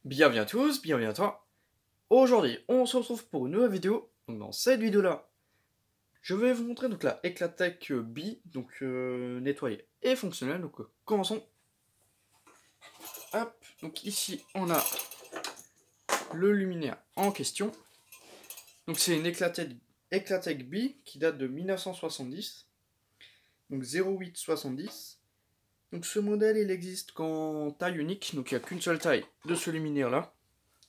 Bienvenue à tous, bienvenue à toi. Aujourd'hui, on se retrouve pour une nouvelle vidéo. Donc dans cette vidéo-là, je vais vous montrer donc la Eclatec B, donc nettoyée et fonctionnelle. Donc commençons. Hop, donc ici on a le luminaire en question. Donc c'est une Eclatec B qui date de 1970. Donc 0870. Donc ce modèle il existe qu'en taille unique, donc il n'y a qu'une seule taille de ce luminaire là.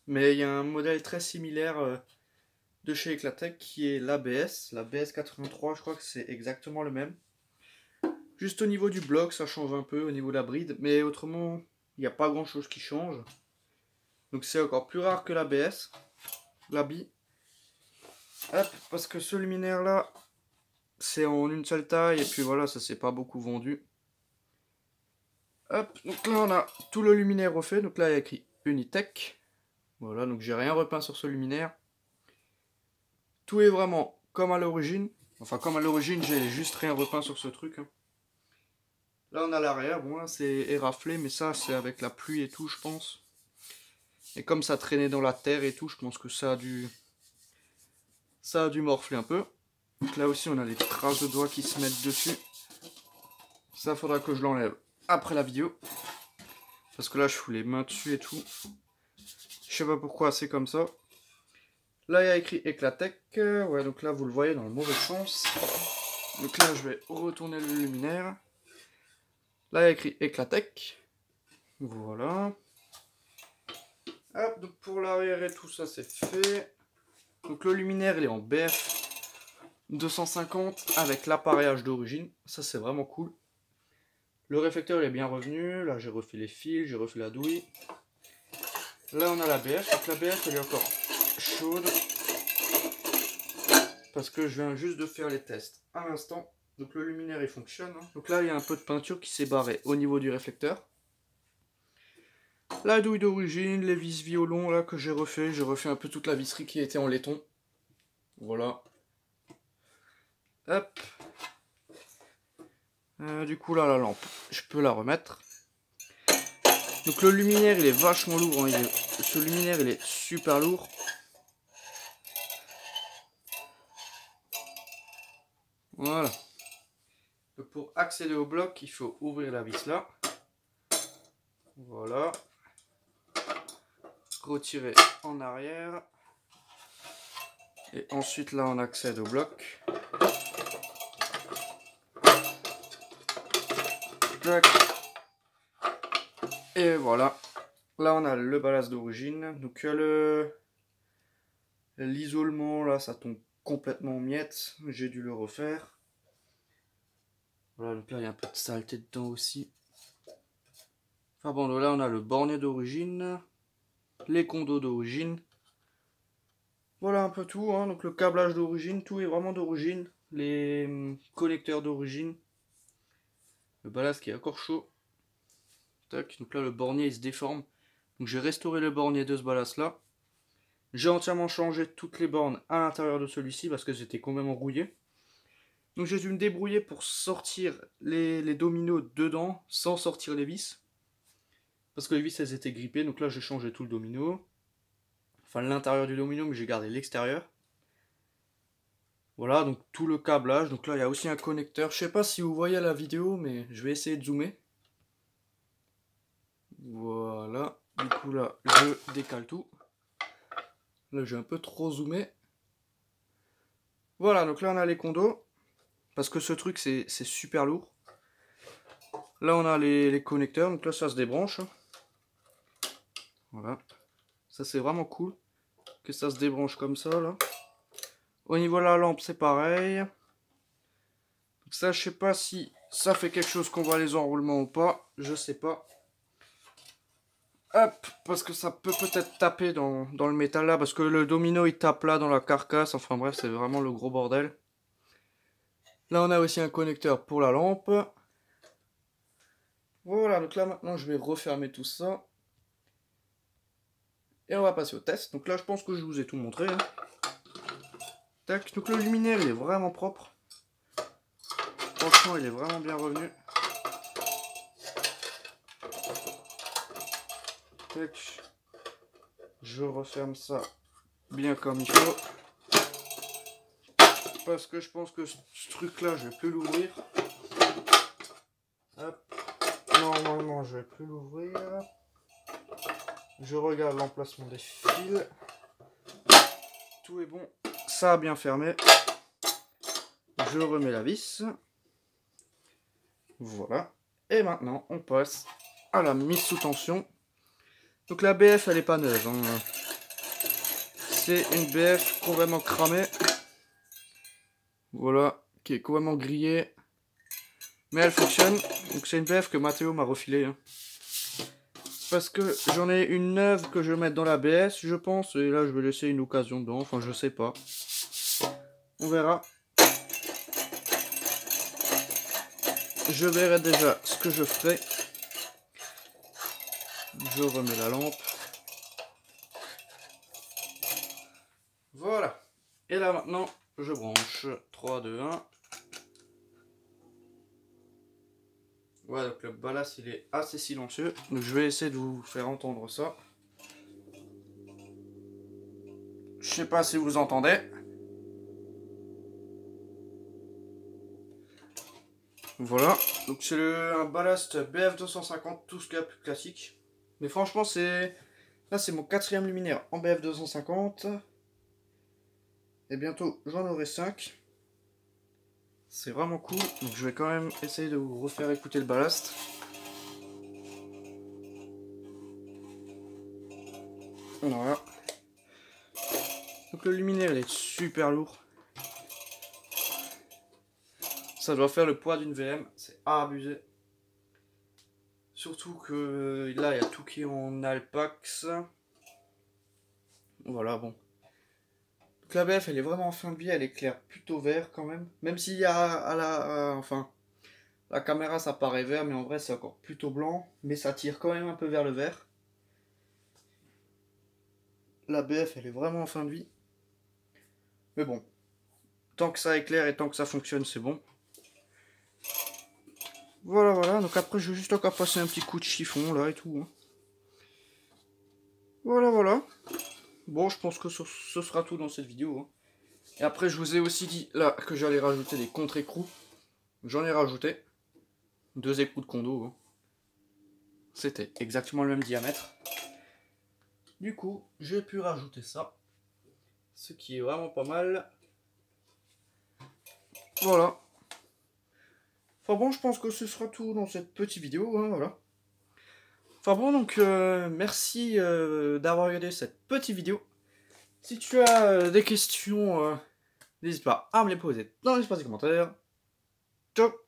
Mais il y a un modèle très similaire de chez Eclatec qui est l'ABS. L'ABS 83, je crois que c'est exactement le même. Juste au niveau du bloc, ça change un peu au niveau de la bride, mais autrement, il n'y a pas grand chose qui change. Donc c'est encore plus rare que l'ABS, l'ABI. Hop, parce que ce luminaire là, c'est en une seule taille, et puis voilà, ça s'est pas beaucoup vendu. Hop, donc là on a tout le luminaire refait, donc là il y a écrit Unitech. Voilà, donc j'ai rien repeint sur ce luminaire. Tout est vraiment comme à l'origine. Enfin, comme à l'origine, j'ai juste rien repeint sur ce truc. Hein. Là, on a l'arrière. Bon, là, c'est éraflé, mais ça, c'est avec la pluie et tout, je pense. Et comme ça traînait dans la terre et tout, je pense que ça a dû morfler un peu. Donc là aussi, on a les traces de doigts qui se mettent dessus. Ça, faudra que je l'enlève après la vidéo. Parce que là, je fous les mains dessus et tout. Je sais pas pourquoi c'est comme ça. Là, il y a écrit Eclatec. Ouais, donc là, vous le voyez dans le mauvais sens. Donc là, je vais retourner le luminaire. Là, il y a écrit Eclatec. Voilà. Hop, donc pour l'arrière et tout ça, c'est fait. Donc le luminaire, il est en BF 250 avec l'appareillage d'origine. Ça, c'est vraiment cool. Le réflecteur, il est bien revenu. Là, j'ai refait les fils, j'ai refait la douille. Là, on a la BF. Donc la BF, elle est encore chaude. Parce que je viens juste de faire les tests à l'instant. Donc le luminaire, il fonctionne. Hein. Donc là, il y a un peu de peinture qui s'est barrée au niveau du réflecteur. La douille d'origine, les vis violon là que j'ai refait un peu toute la visserie qui était en laiton. Voilà. Hop. Du coup là la lampe, je peux la remettre. Donc le luminaire il est vachement lourd. Hein. Ce luminaire il est super lourd. Voilà. Donc pour accéder au bloc, il faut ouvrir la vis là. Voilà. Retirer en arrière. Et ensuite là on accède au bloc. Tac. Et voilà. Là on a le ballast d'origine. Donc l'isolement là ça tombe complètement en miettes. J'ai dû le refaire. Voilà, donc là il y a un peu de saleté dedans aussi. Enfin bon, là on a le bornet d'origine. Les condos d'origine. Voilà un peu tout, hein. Donc le câblage d'origine, tout est vraiment d'origine. Les connecteurs d'origine. Le ballast qui est encore chaud. Tac, donc là le bornier il se déforme. Donc j'ai restauré le bornier de ce ballast là. J'ai entièrement changé toutes les bornes à l'intérieur de celui-ci parce que c'était complètement rouillé. Donc j'ai dû me débrouiller pour sortir les dominos dedans sans sortir les vis. Parce que les vis elles étaient grippées, donc là j'ai changé tout le domino. Enfin l'intérieur du domino, mais j'ai gardé l'extérieur. Voilà, donc tout le câblage. Donc là, il y a aussi un connecteur. Je sais pas si vous voyez la vidéo, mais je vais essayer de zoomer. Voilà. Du coup, là, je décale tout. Là, j'ai un peu trop zoomé. Voilà, donc là, on a les condos. Parce que ce truc, c'est super lourd. Là, on a les connecteurs. Donc là, ça se débranche. Voilà. Ça, c'est vraiment cool. Que ça se débranche comme ça, là. Au niveau de la lampe, c'est pareil. Donc ça, je sais pas si ça fait quelque chose qu'on voit les enroulements ou pas. Je sais pas. Hop, parce que ça peut peut-être taper dans le métal là. Parce que le domino, il tape là dans la carcasse. Enfin bref, c'est vraiment le gros bordel. Là, on a aussi un connecteur pour la lampe. Voilà, donc là, maintenant, je vais refermer tout ça. Et on va passer au test. Donc là, je pense que je vous ai tout montré. Hein. Tac, donc le luminaire, il est vraiment propre. Franchement, il est vraiment bien revenu. Tac. je referme ça bien comme il faut. Parce que je pense que ce truc-là, je vais plus l'ouvrir. Hop. Normalement, je vais plus l'ouvrir. Je regarde l'emplacement des fils. Tout est bon. Ça a bien fermé. Je remets la vis. Voilà. Et maintenant, on passe à la mise sous tension. Donc la BF, elle est pas neuve, hein. C'est une BF complètement cramée. Voilà, qui est complètement grillée. Mais elle fonctionne. Donc c'est une BF que Mathéo m'a refilée, hein. Parce que j'en ai une neuve que je vais mettre dans la BS, je pense. Et là, je vais laisser une occasion dedans. Enfin, je sais pas. On verra. Je verrai déjà ce que je ferai. Je remets la lampe. Voilà. Et là maintenant, je branche. 3, 2, 1. Voilà, donc le ballast il est assez silencieux. Donc je vais essayer de vous faire entendre ça. Je sais pas si vous entendez. Voilà, donc c'est un ballast BF250, tout ce qu'il y a plus classique. Mais franchement, là c'est mon 4e luminaire en BF250. Et bientôt j'en aurai 5. C'est vraiment cool. Donc je vais quand même essayer de vous refaire écouter le ballast. Voilà. Donc le luminaire il est super lourd. Ça doit faire le poids d'une VM, c'est abusé. Surtout que là il y a tout qui est en Alpax. Voilà, bon. Donc la BF elle est vraiment en fin de vie, elle éclaire plutôt vert quand même. Même s'il y a enfin la caméra ça paraît vert, mais en vrai c'est encore plutôt blanc. Mais ça tire quand même un peu vers le vert. La BF elle est vraiment en fin de vie. Mais bon, tant que ça éclaire et tant que ça fonctionne, c'est bon. Voilà, voilà. Donc après, je vais juste encore passer un petit coup de chiffon là et tout, hein. Voilà, voilà. Bon, je pense que ce sera tout dans cette vidéo, hein. Et après, je vous ai aussi dit là que j'allais rajouter des contre-écrous. J'en ai rajouté 2 écrous de condo, hein. C'était exactement le même diamètre. Du coup, j'ai pu rajouter ça. Ce qui est vraiment pas mal. Voilà. Enfin bon, je pense que ce sera tout dans cette petite vidéo, hein, voilà. Enfin bon, donc merci d'avoir regardé cette petite vidéo. Si tu as des questions, n'hésite pas à me les poser dans l'espace des commentaires. Ciao!